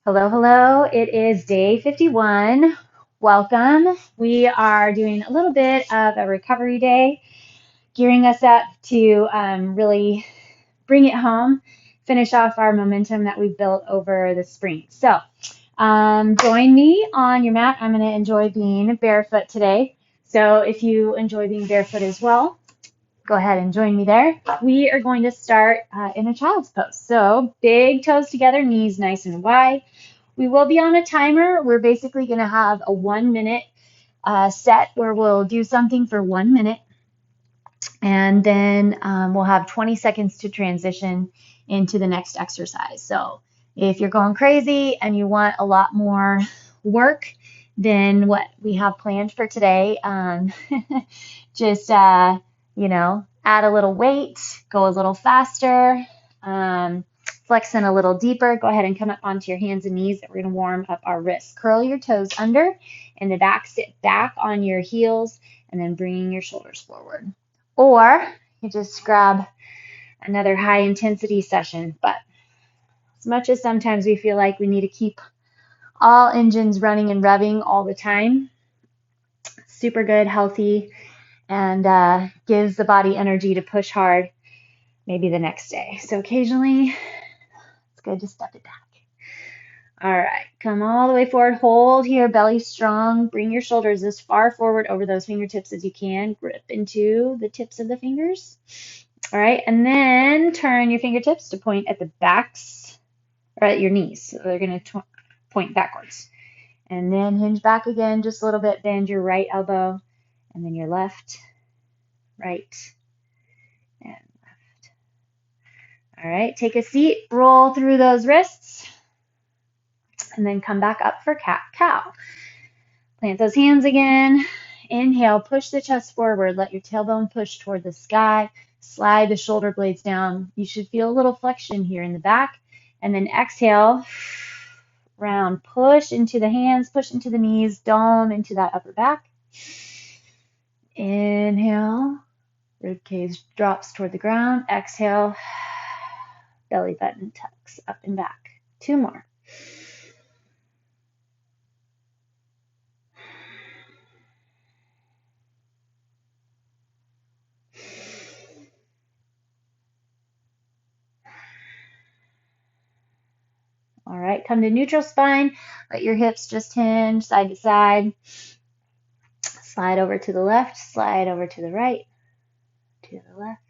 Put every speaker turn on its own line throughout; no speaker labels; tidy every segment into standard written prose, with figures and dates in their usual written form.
Hello, hello. It is day 51. Welcome. We are doing a little bit of a recovery day, gearing us up to really bring it home, finish off our momentum that we've built over the spring. So join me on your mat. I'm going to enjoy being barefoot today. So if you enjoy being barefoot as well, go ahead and join me there. We are going to start in a child's pose. So big toes together, knees nice and wide. We will be on a timer. We're basically going to have a 1 minute set where we'll do something for 1 minute, and then we'll have 20 seconds to transition into the next exercise. So if you're going crazy and you want a lot more work than what we have planned for today, just add a little weight, go a little faster, flex in a little deeper. Go ahead and come up onto your hands and knees. We're going to warm up our wrists. Curl your toes under and the back. Sit back on your heels and then bring your shoulders forward. Or you just grab another high intensity session. But as much as sometimes we feel like we need to keep all engines running and revving all the time, super good, healthy, and gives the body energy to push hard maybe the next day. So occasionally it's good to step it back. All right, come all the way forward. Hold here, belly strong. Bring your shoulders as far forward over those fingertips as you can. Grip into the tips of the fingers. All right, and then turn your fingertips to point at the backs or at your knees. So they're going to point backwards. And then hinge back again just a little bit. Bend your right elbow and then your left, right, and left. All right, take a seat. Roll through those wrists. And then come back up for cat-cow. Plant those hands again. Inhale, push the chest forward. Let your tailbone push toward the sky. Slide the shoulder blades down. You should feel a little flexion here in the back. And then exhale, round. Push into the hands, push into the knees, dome into that upper back. Inhale, rib cage drops toward the ground. Exhale, belly button tucks up and back. 2 more. All right, come to neutral spine. Let your hips just hinge side to side. Slide over to the left, slide over to the right, to the left,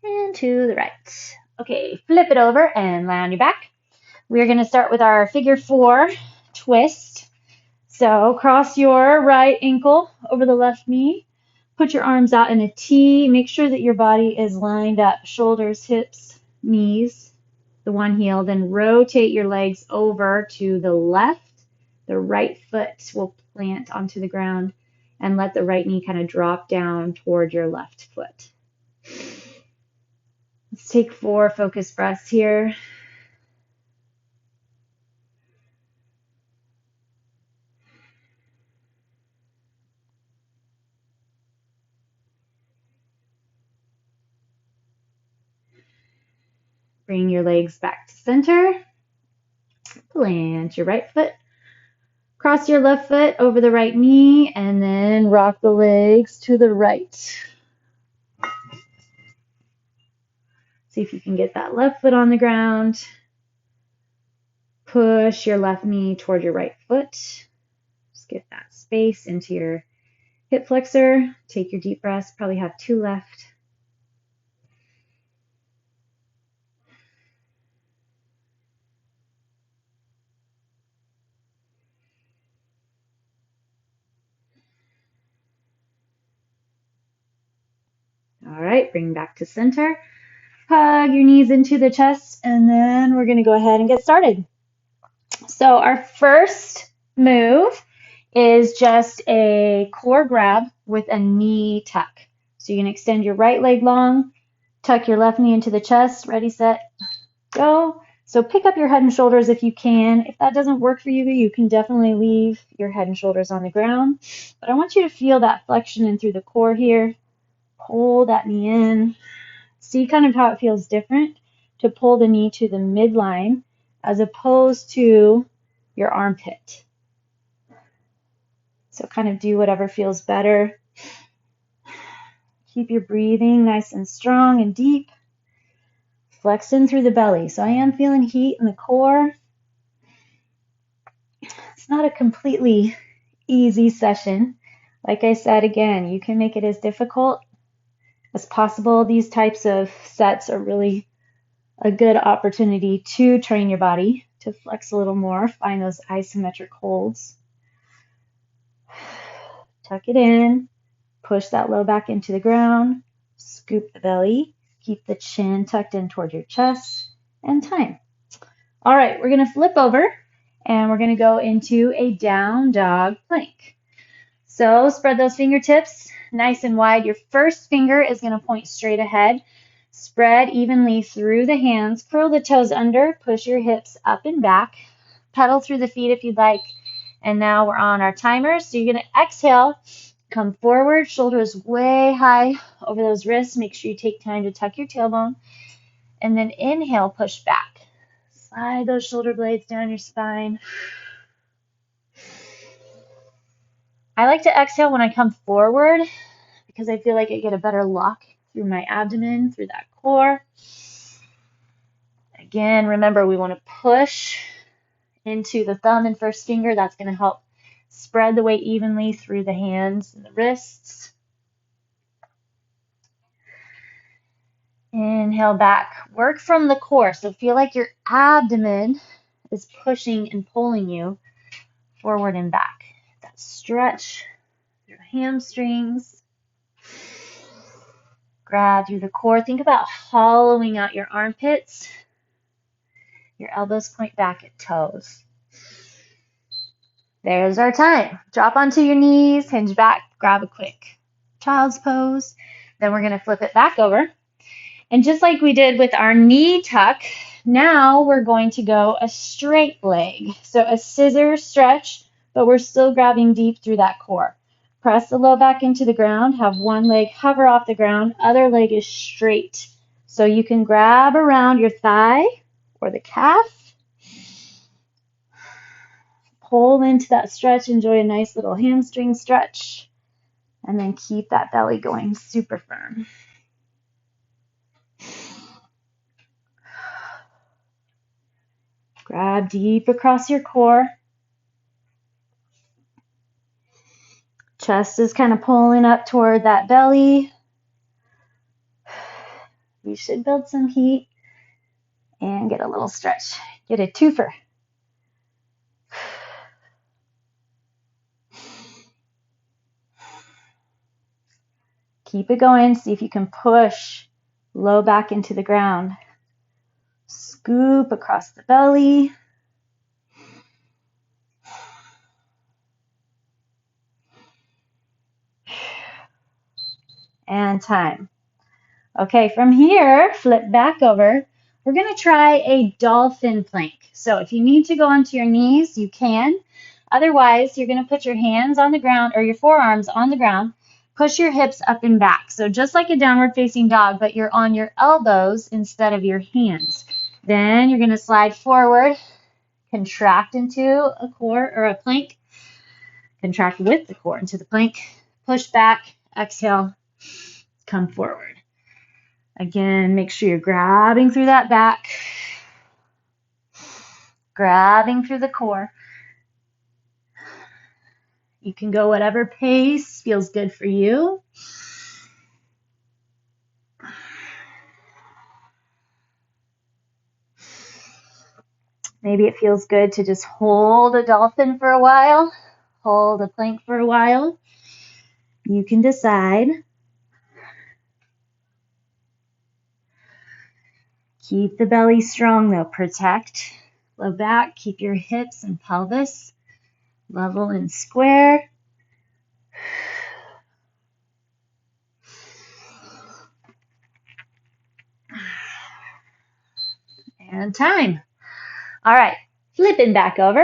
and to the right. Okay, flip it over and lie on your back. We're going to start with our figure 4 twist. So cross your right ankle over the left knee. Put your arms out in a T. Make sure that your body is lined up, shoulders, hips, knees, the one heel. Then rotate your legs over to the left. The right foot will plant onto the ground and let the right knee kind of drop down toward your left foot. Let's take 4 focused breaths here. Bring your legs back to center. Plant your right foot. Cross your left foot over the right knee and then rock the legs to the right. See if you can get that left foot on the ground. Push your left knee toward your right foot. Just get that space into your hip flexor. Take your deep breaths. Probably have 2 left. All right, bring back to center. Hug your knees into the chest, and then we're going to go ahead and get started. So our first move is just a core grab with a knee tuck. So you can extend your right leg long, tuck your left knee into the chest, ready, set, go. So pick up your head and shoulders if you can. If that doesn't work for you, you can definitely leave your head and shoulders on the ground. But I want you to feel that flexion in through the core here. Pull that knee in. See kind of how it feels different to pull the knee to the midline as opposed to your armpit. So kind of do whatever feels better. Keep your breathing nice and strong and deep. Flex in through the belly. So I am feeling heat in the core. It's not a completely easy session. Like I said, again, you can make it as difficult as possible. These types of sets are really a good opportunity to train your body to flex a little more, find those isometric holds. Tuck it in, push that low back into the ground, scoop the belly, keep the chin tucked in toward your chest, and time. All right, we're going to flip over and we're going to go into a down dog plank. So spread those fingertips nice and wide. Your first finger is going to point straight ahead. Spread evenly through the hands. Curl the toes under. Push your hips up and back. Pedal through the feet if you'd like. And now we're on our timer. So you're going to exhale. Come forward. Shoulders way high over those wrists. Make sure you take time to tuck your tailbone. And then inhale, push back. Slide those shoulder blades down your spine. I like to exhale when I come forward because I feel like I get a better lock through my abdomen, through that core. Again, remember we want to push into the thumb and first finger. That's going to help spread the weight evenly through the hands and the wrists. Inhale back. Work from the core. So feel like your abdomen is pushing and pulling you forward and back. That stretch through the hamstrings. Grab through the core. Think about hollowing out your armpits. Your elbows point back at toes. There's our time. Drop onto your knees, hinge back, grab a quick child's pose. Then we're going to flip it back over. And just like we did with our knee tuck, now we're going to go a straight leg. So a scissor stretch, but we're still grabbing deep through that core. Press the low back into the ground. Have one leg hover off the ground. Other leg is straight. So you can grab around your thigh or the calf. Pull into that stretch. Enjoy a nice little hamstring stretch. And then keep that belly going super firm. Grab deep across your core. Chest is kind of pulling up toward that belly. You should build some heat and get a little stretch. Get a twofer. Keep it going. See if you can push low back into the ground. Scoop across the belly. And time. Okay, from here, flip back over. We're going to try a dolphin plank. So if you need to go onto your knees, you can. Otherwise, you're going to put your hands on the ground or your forearms on the ground. Push your hips up and back. So just like a downward facing dog, but you're on your elbows instead of your hands. Then you're going to slide forward, contract into a core or a plank. Contract with the core into the plank. Push back, exhale, come forward. Again, make sure you're grabbing through that back, grabbing through the core. You can go whatever pace feels good for you. Maybe it feels good to just hold a dolphin for a while, hold a plank for a while. You can decide. Keep the belly strong though. Protect low back. Keep your hips and pelvis level and square. And time. All right, flipping back over.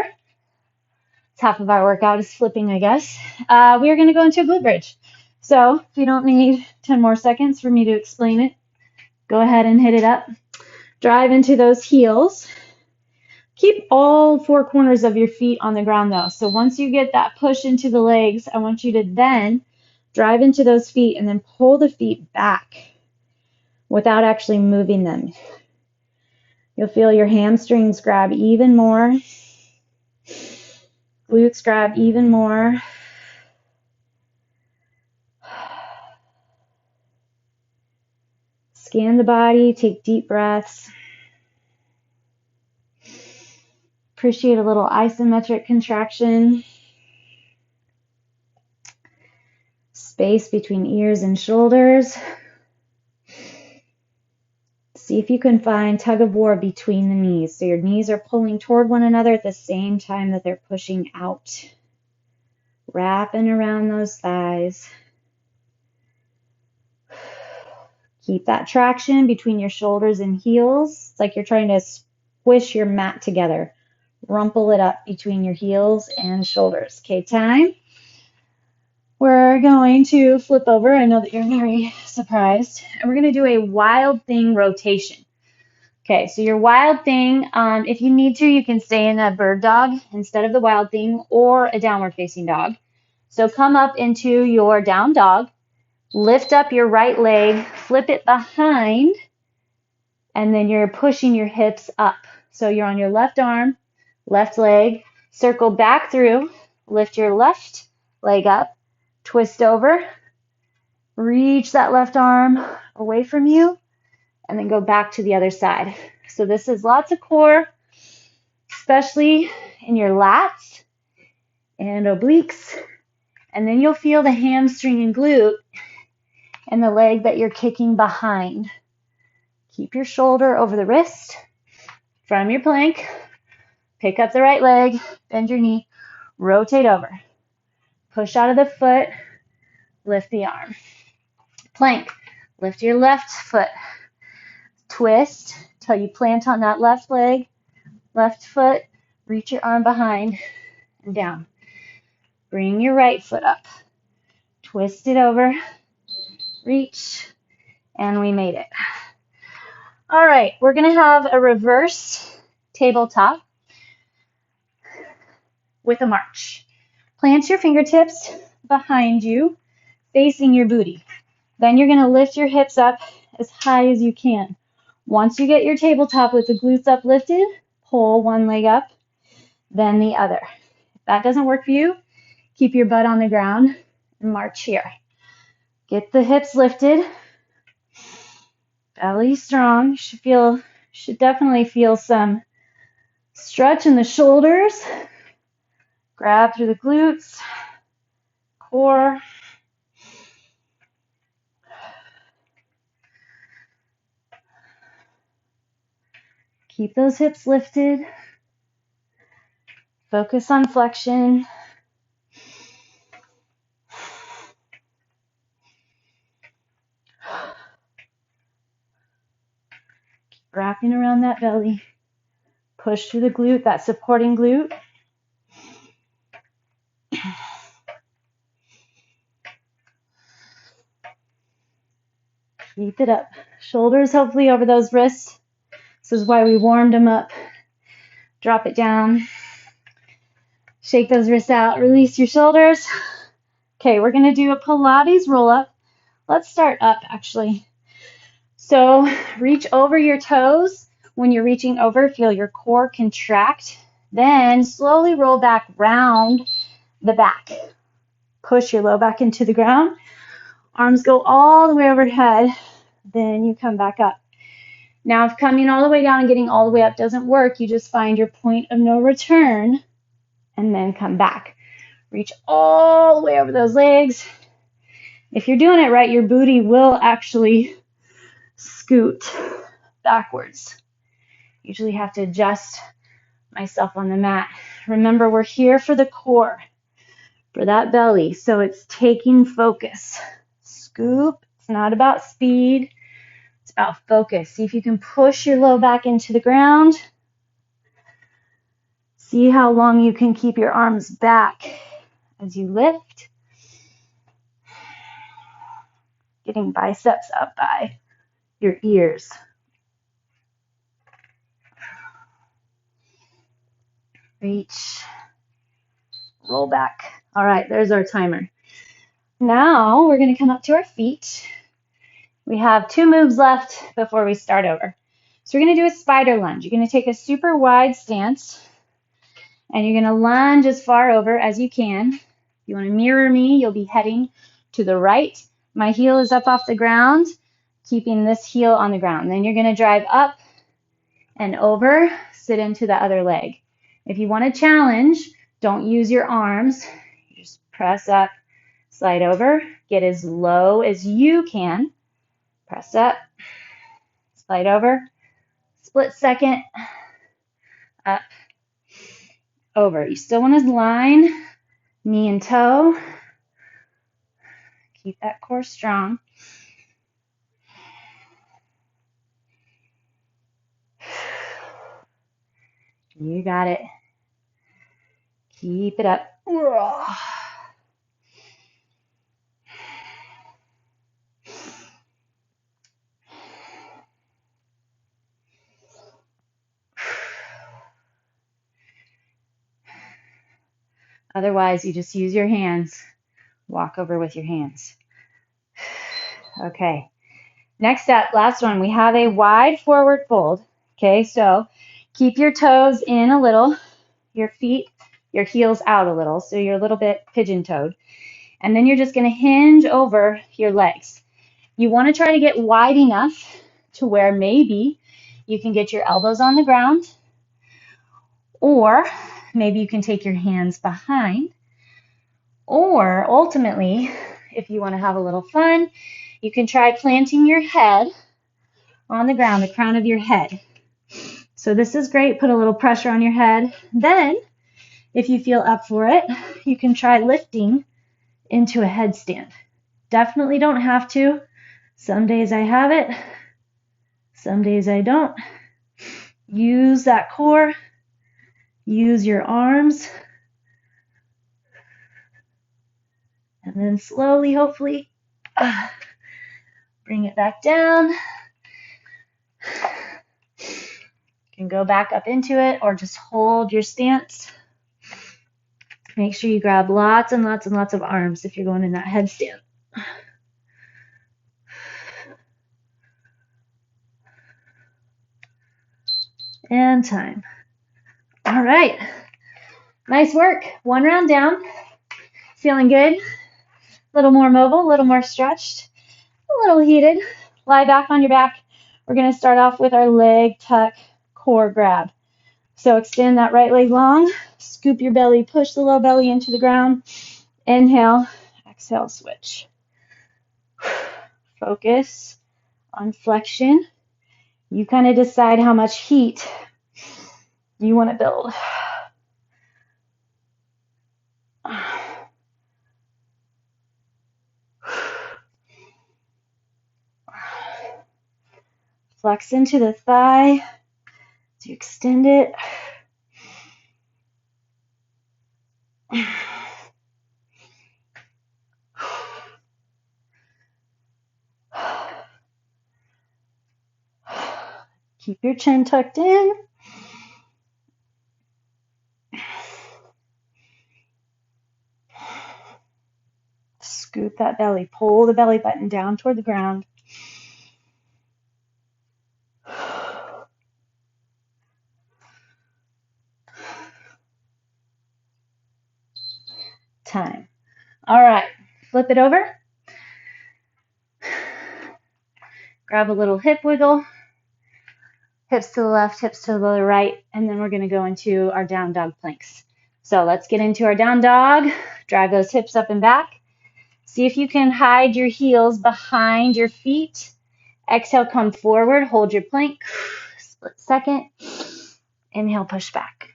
It's half of our workout is flipping, I guess. We are going to go into a glute bridge. So if you don't need 10 more seconds for me to explain it, go ahead and hit it up. Drive into those heels. all four corners of your feet on the ground though. So once you get that push into the legs, I want you to then drive into those feet and then pull the feet back without actually moving them. You'll feel your hamstrings grab even more, glutes grab even more. Scan the body, take deep breaths. Appreciate a little isometric contraction. Space between ears and shoulders. See if you can find tug of war between the knees. So your knees are pulling toward one another at the same time that they're pushing out. Wrapping around those thighs. Keep that traction between your shoulders and heels. It's like you're trying to squish your mat together. Rumple it up between your heels and shoulders. Okay, time. We're going to flip over. I know that you're very surprised. And we're going to do a wild thing rotation. Okay, so your wild thing, if you need to, you can stay in a bird dog instead of the wild thing or a downward facing dog. So come up into your down dog. Lift up your right leg, flip it behind, and then you're pushing your hips up. So you're on your left arm, left leg, circle back through, lift your left leg up, twist over, reach that left arm away from you, and then go back to the other side. So this is lots of core, especially in your lats and obliques. And then you'll feel the hamstring and glute and the leg that you're kicking behind. Keep your shoulder over the wrist from your plank. Pick up the right leg, bend your knee, rotate over. Push out of the foot, lift the arm. Plank, lift your left foot. Twist till you plant on that left leg, left foot, reach your arm behind and down. Bring your right foot up. Twist it over, reach, and we made it. All right, we're going to have a reverse tabletop with a march. Plant your fingertips behind you, facing your booty. Then you're going to lift your hips up as high as you can. Once you get your tabletop with the glutes uplifted, pull one leg up, then the other. If that doesn't work for you, keep your butt on the ground and march here. Get the hips lifted. Belly strong. Should definitely feel some stretch in the shoulders. Grab through the glutes, core. Keep those hips lifted. Focus on flexion. Keep wrapping around that belly. Push through the glute, that supporting glute. Keep it up. Shoulders hopefully over those wrists. This is why we warmed them up. Drop it down. Shake those wrists out. Release your shoulders. Okay, we're going to do a Pilates roll up. Let's start up actually. So reach over your toes. When you're reaching over, feel your core contract. Then slowly roll back round the back. Push your low back into the ground. Arms go all the way overhead. Then you come back up. Now, if coming all the way down and getting all the way up doesn't work, you just find your point of no return and then come back. Reach all the way over those legs. If you're doing it right, your booty will actually scoot backwards. Usually have to adjust myself on the mat. Remember, we're here for the core, for that belly, so it's taking focus. Scoop. It's not about speed. It's about focus. See if you can push your low back into the ground. See how long you can keep your arms back as you lift. Getting biceps up by your ears. reach, roll back. All right, there's our timer. Now we're going to come up to our feet. We have 2 moves left before we start over. So we're going to do a spider lunge. You're going to take a super wide stance, and you're going to lunge as far over as you can. If you want to mirror me, you'll be heading to the right. My heel is up off the ground, keeping this heel on the ground. Then you're going to drive up and over, sit into the other leg. If you want to challenge, don't use your arms. You just press up, slide over, get as low as you can. Press up, slide over, split second, up, over. You still want to line knee and toe. Keep that core strong. You got it. Keep it up. Otherwise, you just use your hands. Walk over with your hands. Okay. Next up, last one. We have a wide forward fold. Okay, so keep your toes in a little, your feet, your heels out a little, so you're a little bit pigeon-toed. And then you're just going to hinge over your legs. You want to try to get wide enough to where maybe you can get your elbows on the ground, or maybe you can take your hands behind, or ultimately, if you want to have a little fun, you can try planting your head on the ground, the crown of your head. So this is great. Put a little pressure on your head. Then, if you feel up for it, you can try lifting into a headstand. Definitely don't have to. Some days I have it. Some days I don't. Use that core. Use your arms. And then slowly, hopefully, bring it back down. You can go back up into it or just hold your stance. Make sure you grab lots and lots and lots of arms if you're going in that headstand. And time. All right. Nice work. 1 round down. Feeling good. A little more mobile, a little more stretched, a little heated. Lie back on your back. We're going to start off with our leg tuck core grab. So extend that right leg long. Scoop your belly. Push the low belly into the ground. Inhale. Exhale, switch. Focus on flexion. You kind of decide how much heat you want to build. Flex into the thigh to extend it. Keep your chin tucked in. Scoop that belly. Pull the belly button down toward the ground. Time. All right. Flip it over. Grab a little hip wiggle. Hips to the left, hips to the right, and then we're going to go into our down dog planks. So let's get into our down dog. Drive those hips up and back. See if you can hide your heels behind your feet. Exhale, come forward, hold your plank. Split second. Inhale, push back.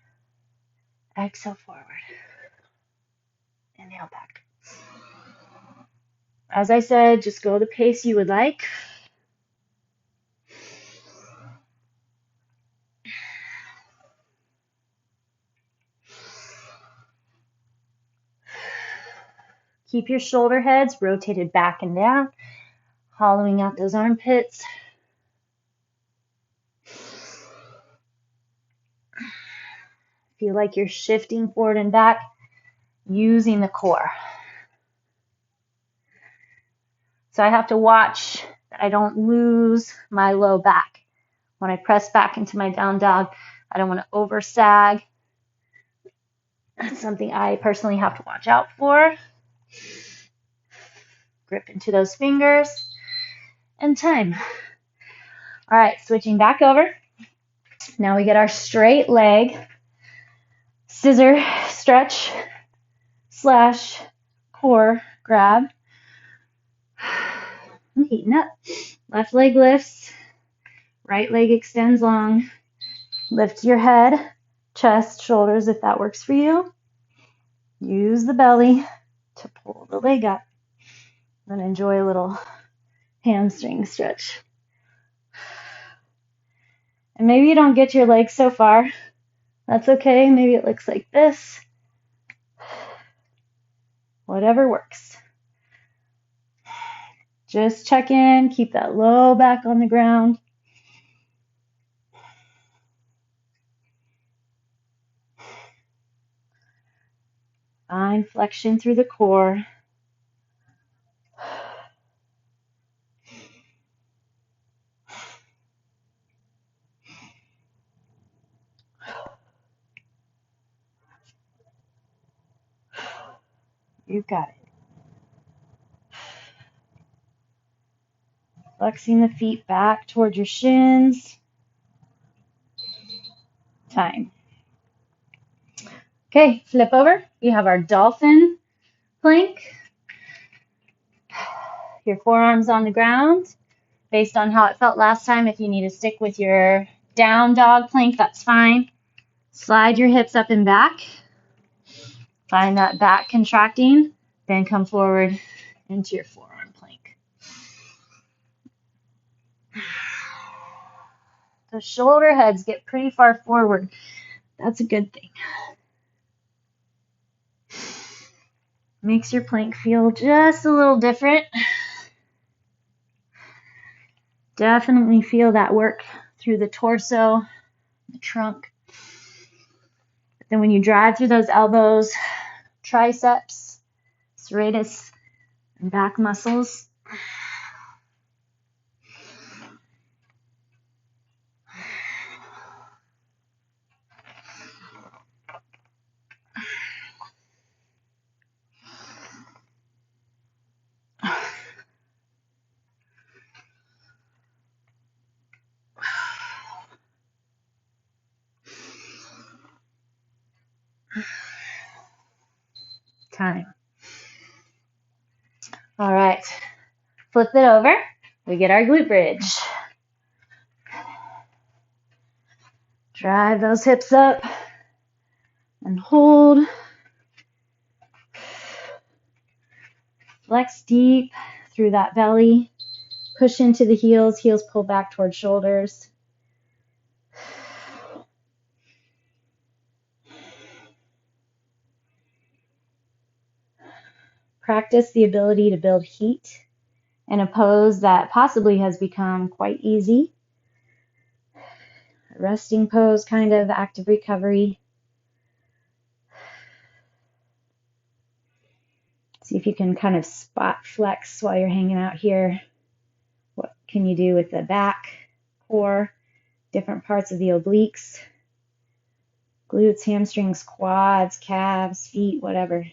Exhale, forward. Inhale, back. As I said, just go the pace you would like. Keep your shoulder heads rotated back and down, hollowing out those armpits. If Feel like you're shifting forward and back using the core. So I have to watch that I don't lose my low back. When I press back into my down dog, I don't want to over sag. That's something I personally have to watch out for. Grip into those fingers and time. All right, switching back over. Now we get our straight leg scissor stretch slash core grab. I'm heating up. Left leg lifts, right leg extends long. Lift your head, chest, shoulders if that works for you. Use the belly to pull the leg up. Then enjoy a little hamstring stretch. And maybe you don't get your legs so far. That's okay. Maybe it looks like this. Whatever works. Just check in. Keep that low back on the ground. Find flexion through the core. You've got it. Flexing the feet back towards your shins. Time. Okay, flip over. We have our Dolphin Plank. Your forearms on the ground. Based on how it felt last time, if you need to stick with your down dog plank, that's fine. Slide your hips up and back. Find that back contracting. Then come forward into your forearm plank. The shoulder heads get pretty far forward. That's a good thing. Makes your plank feel just a little different. Definitely feel that work through the torso, the trunk. But then when you drive through those elbows, triceps, serratus, and back muscles, time. All right, flip it over. We get our glute bridge. Drive those hips up and hold. Flex deep through that belly. Push into the heels. Heels pull back towards shoulders. Practice the ability to build heat in a pose that possibly has become quite easy. A resting pose, kind of active recovery. See if you can kind of spot flex while you're hanging out here. What can you do with the back, core, different parts of the obliques, glutes, hamstrings, quads, calves, feet, whatever.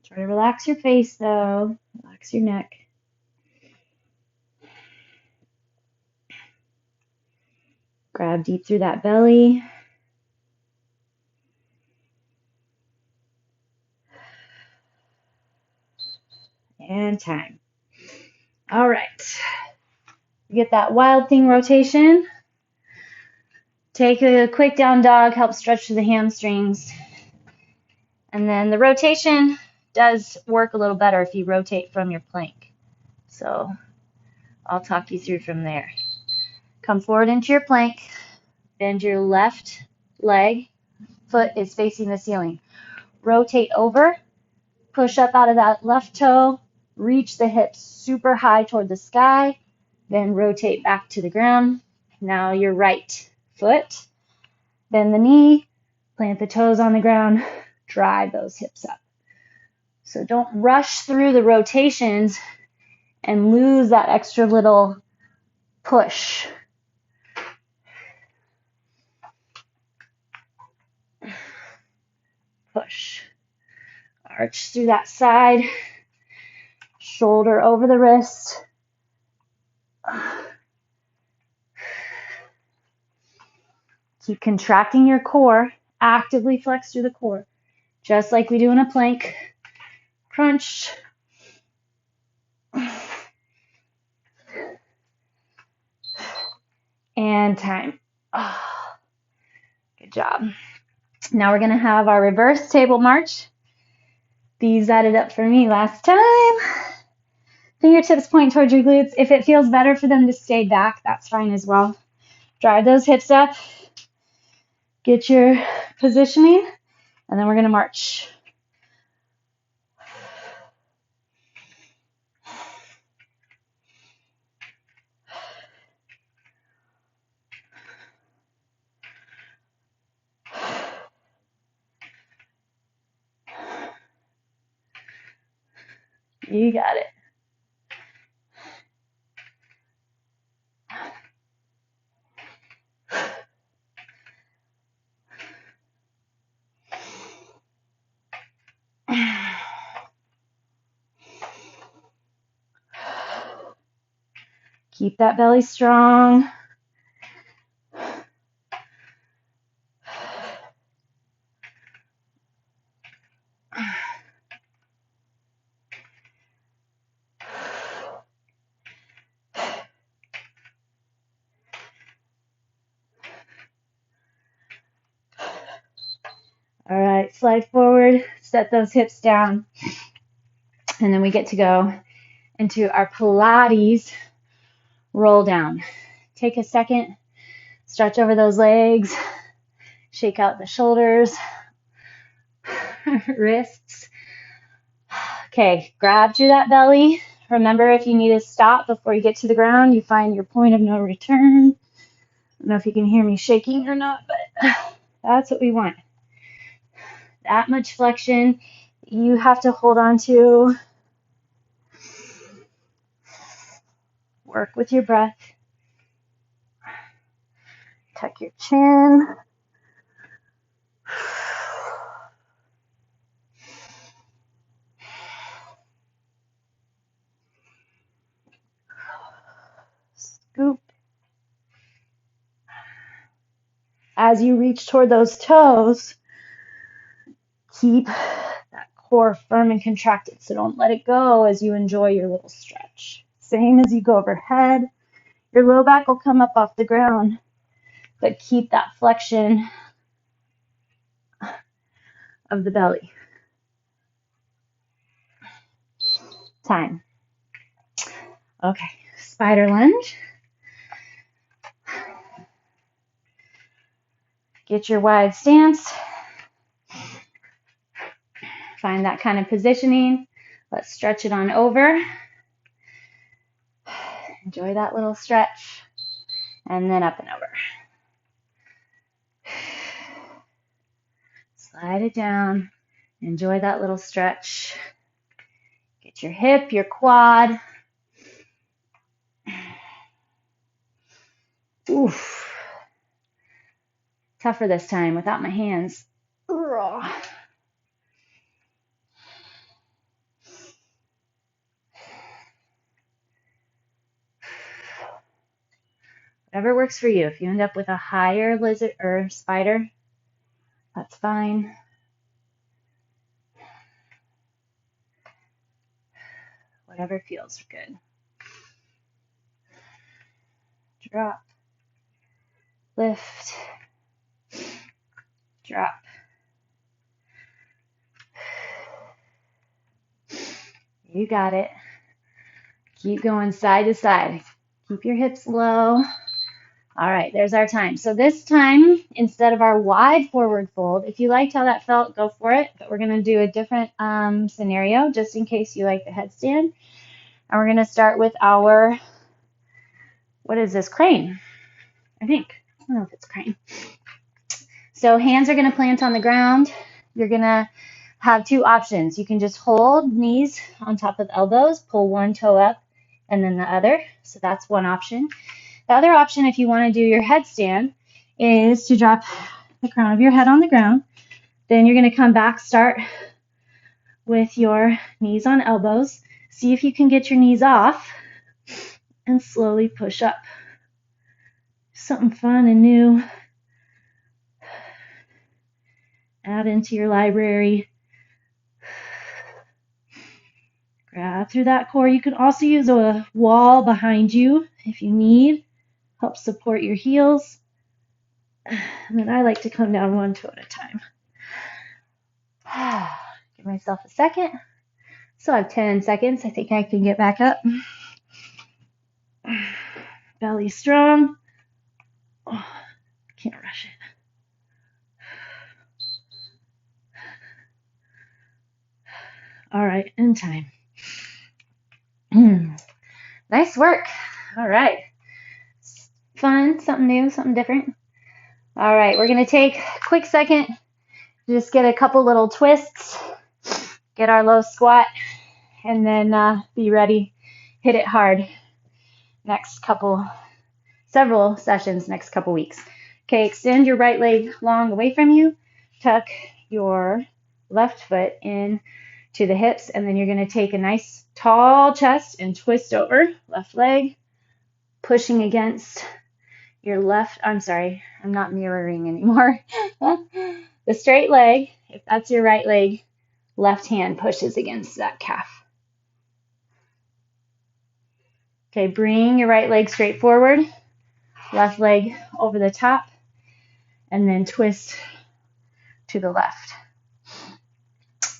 Try to relax your face though. Relax your neck. Grab deep through that belly. And time. All right. Get that wild thing rotation. Take a quick down dog, help stretch the hamstrings. And then the rotation does work a little better if you rotate from your plank. So I'll talk you through from there. Come forward into your plank. Bend your left leg. Foot is facing the ceiling. Rotate over. Push up out of that left toe. Reach the hips super high toward the sky. Then rotate back to the ground. Now your right foot, bend the knee, plant the toes on the ground, drive those hips up. So don't rush through the rotations and lose that extra little push. Push. Arch through that side, shoulder over the wrist. Keep contracting your core, actively flex through the core, just like we do in a plank. Crunch. And time. Oh, good job. Now we're going to have our reverse table march. These added up for me last time. Fingertips point towards your glutes. If it feels better for them to stay back, that's fine as well. Drive those hips up. Get your positioning, and then we're going to march. You got it. Keep that belly strong. All right, slide forward, set those hips down, and then we get to go into our Pilates roll down. Take a second, stretch over those legs, shake out the shoulders, wrists. Okay, grab through that belly. Remember, if you need to stop before you get to the ground, you find your point of no return. I don't know if you can hear me shaking or not, but that's what we want. That much flexion you have to hold on to. Work with your breath. Tuck your chin. Scoop. As you reach toward those toes, keep that core firm and contracted, so don't let it go as you enjoy your little stretch. Same as you go overhead, your low back will come up off the ground, but keep that flexion of the belly. Time. Okay, spider lunge. Get your wide stance. Find that kind of positioning. Let's stretch it on over. Enjoy that little stretch. And then up and over. Slide it down. Enjoy that little stretch. Get your hip, your quad. Oof. Tougher this time without my hands. Whatever works for you. If you end up with a higher lizard or spider, that's fine. Whatever feels good. Drop. Lift. Drop. You got it. Keep going side to side. Keep your hips low. All right, there's our time. So this time, instead of our wide forward fold, if you liked how that felt, go for it. But we're going to do a different scenario just in case you like the headstand. And we're going to start with our, what is this, crane, I think. don't know if it's crying. So hands are going to plant on the ground. You're going to have two options. You can just hold knees on top of elbows, pull one toe up and then the other. So that's one option. The other option, if you want to do your headstand, is to drop the crown of your head on the ground. Then you're going to come back, start with your knees on elbows. See if you can get your knees off and slowly push up. Something fun and new. Add into your library. Grab through that core. You can also use a wall behind you if you need. Help support your heels. And then I like to come down one toe at a time. Give myself a second. Still have 10 seconds. I think I can get back up. Belly strong. Oh, can't rush it. All right, in time. Nice work. All right. Fun, something new, something different. All right, we're going to take a quick second to just get a couple little twists, get our low squat, and then be ready. Hit it hard several sessions next couple weeks. Okay, extend your right leg long away from you. Tuck your left foot in to the hips, and then you're going to take a nice tall chest and twist over. Left leg pushing against your left. I'm sorry, I'm not mirroring anymore. The straight leg, if that's your right leg, left hand pushes against that calf. Okay, bring your right leg straight forward, left leg over the top, and then twist to the left.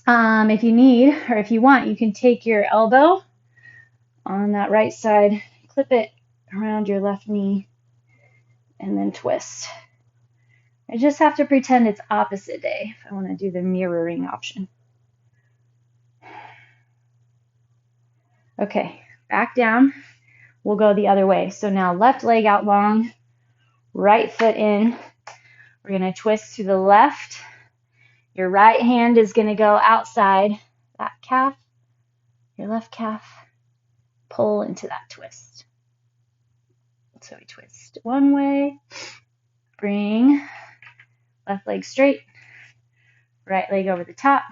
If you need, or if you want, you can take your elbow on that right side, clip it around your left knee, and then twist. I just have to pretend it's opposite day if I want to do the mirroring option. Okay, back down. We'll go the other way. So now left leg out long, right foot in. We're going to twist to the left. Your right hand is going to go outside that calf, your left calf. Pull into that twist. So we twist one way, bring left leg straight, right leg over the top,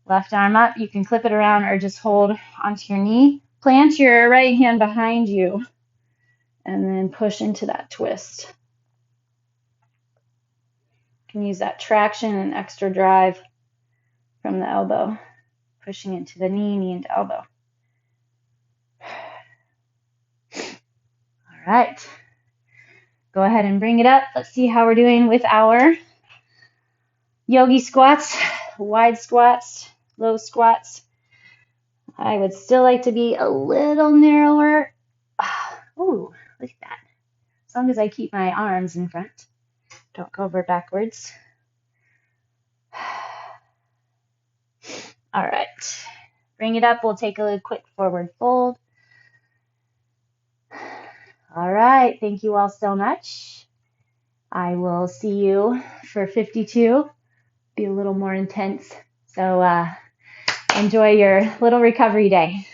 left arm up. You can clip it around or just hold onto your knee. Plant your right hand behind you and then push into that twist. You can use that traction and extra drive from the elbow, pushing into the knee, knee into elbow. All right. Go ahead and bring it up. Let's see how we're doing with our yogi squats, wide squats, low squats. I would still like to be a little narrower. Oh, look at that. As long as I keep my arms in front. Don't go over backwards. All right. Bring it up. We'll take a quick forward fold. All right. Thank you all so much. I will see you for 52. Be a little more intense. So enjoy your little recovery day.